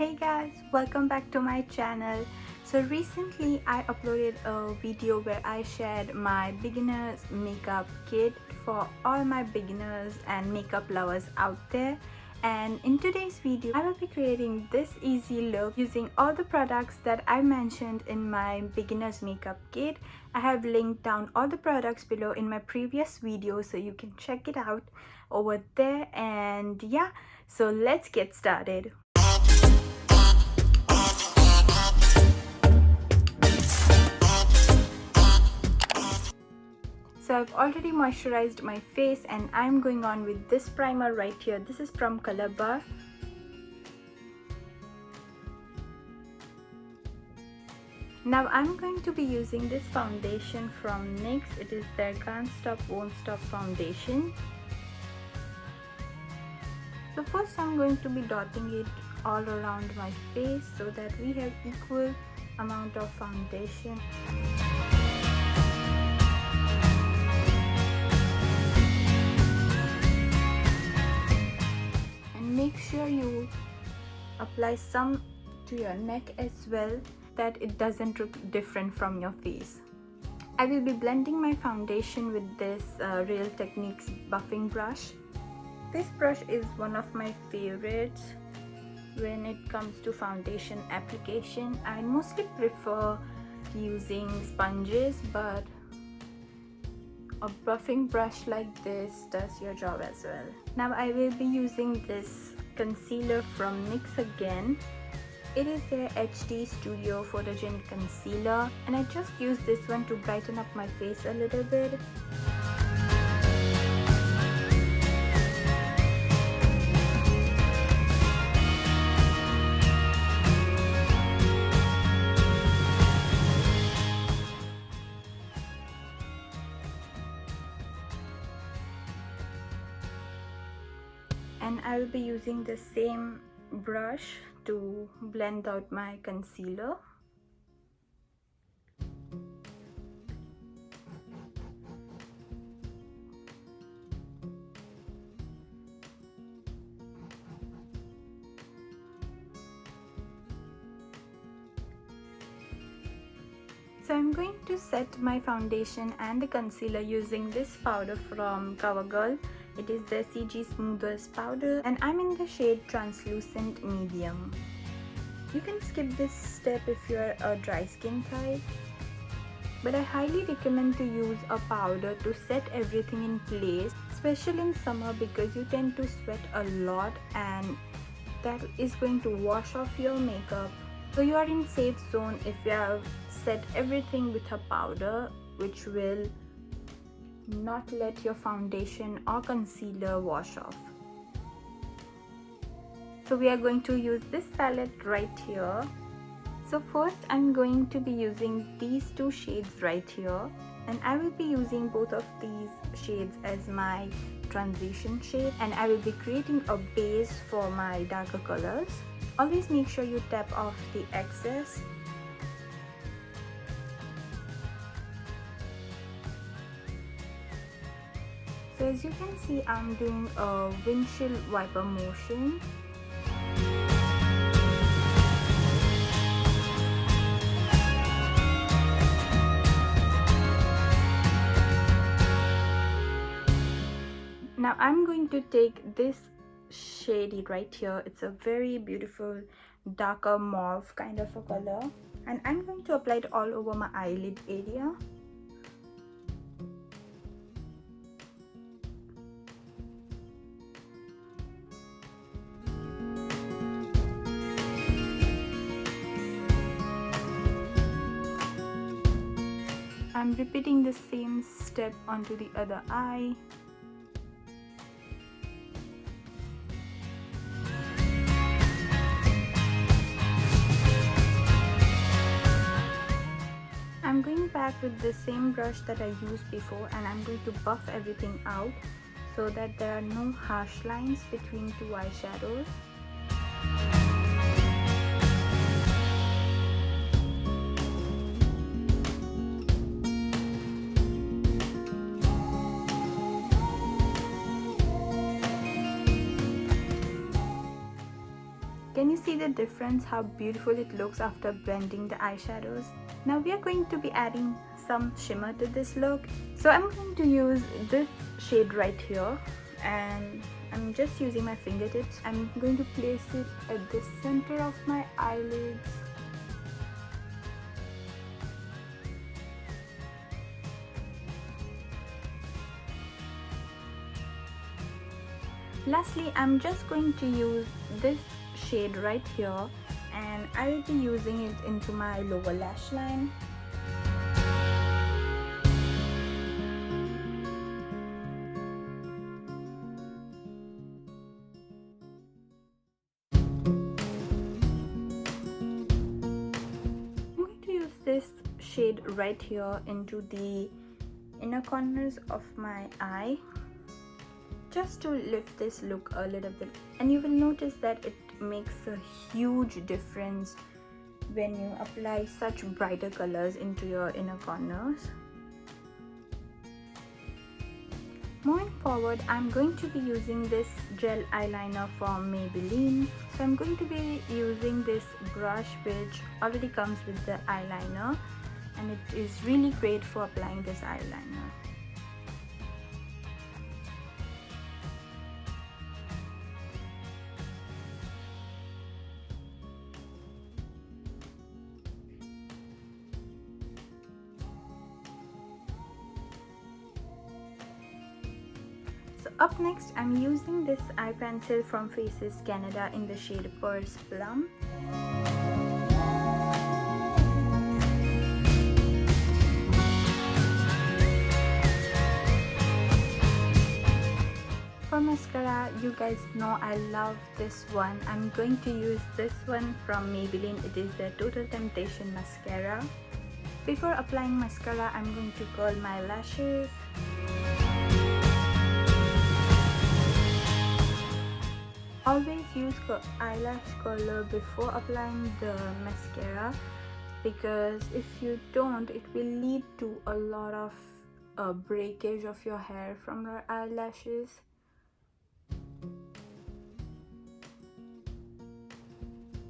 Hey guys, welcome back to my channel. So recently I uploaded a video where I shared my beginners makeup kit for all my beginners and makeup lovers out there. And in today's video I will be creating this easy look using all the products that I mentioned in my beginners makeup kit. I have linked down all the products below in my previous video so you can check it out over there. And yeah, so let's get started. So I've already moisturized my face and I'm going on with this primer right here. This is from Color Bar. Now I'm going to be using this foundation from NYX. It is their Can't Stop Won't Stop foundation. So first I'm going to be dotting it all around my face so that we have equal amount of foundation. Make sure you apply some to your neck as well, that it doesn't look different from your face. I will be blending my foundation with this Real Techniques buffing brush. This brush is one of my favorites when it comes to foundation application. I mostly prefer using sponges, but a buffing brush like this does your job as well. Now I will be using this concealer from NYX again. It is their HD Studio Photogenic Concealer, and I just use this one to brighten up my face a little bit. And I will be using the same brush to blend out my concealer. So I'm going to set my foundation and the concealer using this powder from CoverGirl. It is the CG Smoothers powder and I'm in the shade Translucent Medium. You can skip this step if you're a dry skin type, but I highly recommend to use a powder to set everything in place, especially in summer because you tend to sweat a lot and that is going to wash off your makeup. So you are in safe zone if you have set everything with a powder, which will not let your foundation or concealer wash off. So we are going to use this palette right here. So first I'm going to be using these two shades right here, and I will be using both of these shades as my transition shade, and I will be creating a base for my darker colors. Always make sure you tap off the excess. So as you can see, I'm doing a windshield wiper motion. Now I'm going to take this shade right here. It's a very beautiful darker mauve kind of a color, and I'm going to apply it all over my eyelid area. I'm repeating the same step onto the other eye. I'm going back with the same brush that I used before, and I'm going to buff everything out so that there are no harsh lines between two eyeshadows. Can you see the difference, how beautiful it looks after blending the eyeshadows? Now we are going to be adding some shimmer to this look. So I'm going to use this shade right here, and I'm just using my fingertips. I'm going to place it at the center of my eyelids. Lastly, I'm just going to use this shade right here, and I will be using it into my lower lash line. I'm going to use this shade right here into the inner corners of my eye, just to lift this look a little bit. And you will notice that it makes a huge difference when you apply such brighter colors into your inner corners. Moving forward, I'm going to be using this gel eyeliner from Maybelline. So I'm going to be using this brush which already comes with the eyeliner, and it is really great for applying this eyeliner. So up next, I'm using this eye pencil from Faces Canada in the shade Purse Plum. For mascara, you guys know I love this one. I'm going to use this one from Maybelline. It is the Total Temptation mascara. Before applying mascara, I'm going to curl my lashes. Always use eyelash curler before applying the mascara, because if you don't, it will lead to a lot of breakage of your hair from your eyelashes.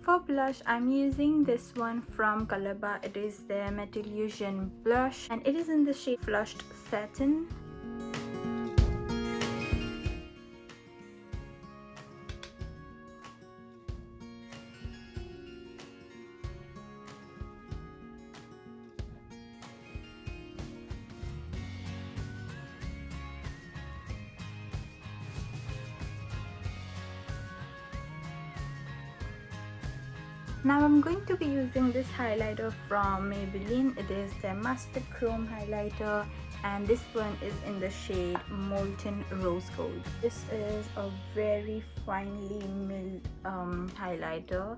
For blush, I'm using this one from Colorbar. It is the Metillusion blush, and it is in the shade Flushed Satin. Now I'm going to be using this highlighter from Maybelline. It is the Mustard Chrome highlighter, and this one is in the shade Molten Rose Gold. This is a very finely milled highlighter,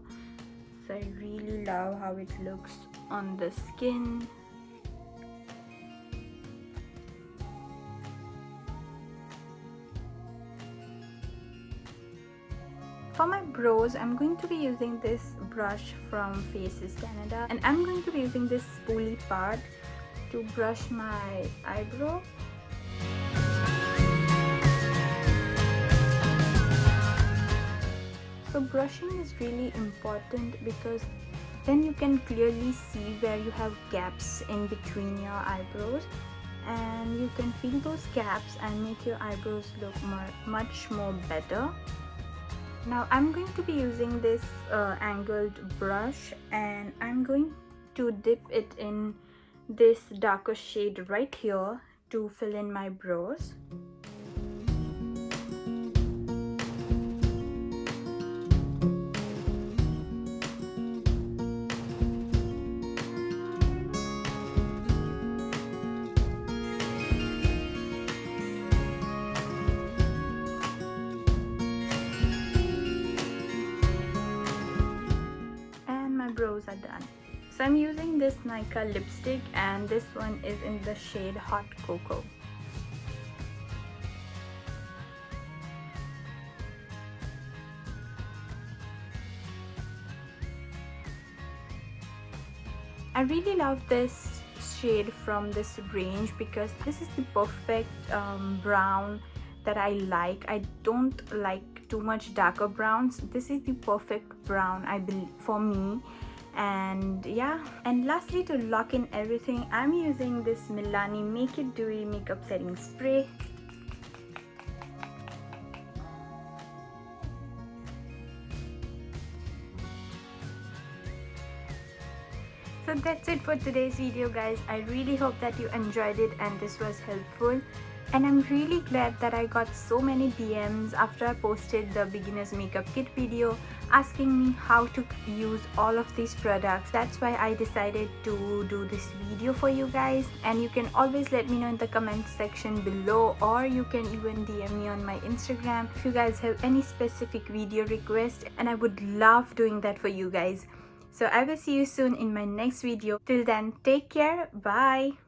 so I really love how it looks on the skin. For my brows, I'm going to be using this brush from Faces Canada, and I'm going to be using this spoolie part to brush my eyebrow. So brushing is really important, because then you can clearly see where you have gaps in between your eyebrows, and you can fill those gaps and make your eyebrows look much more better. Now I'm going to be using this angled brush, and I'm going to dip it in this darker shade right here to fill in my brows. Brows are done. So I'm using this Nika lipstick, and this one is in the shade Hot Cocoa. I really love this shade from this range, because this is the perfect brown that I like. I don't like too much darker browns. This is the perfect brown, I believe, for me. And yeah, and lastly, to lock in everything, I'm using this Milani Make It Dewy makeup setting spray. So that's it for today's video, guys. I really hope that you enjoyed it and this was helpful. And I'm really glad that I got so many DMs after I posted the beginner's makeup kit video asking me how to use all of these products. That's why I decided to do this video for you guys. And you can always let me know in the comment section below, or you can even DM me on my Instagram if you guys have any specific video request, and I would love doing that for you guys. So I will see you soon in my next video. Till then, take care. Bye.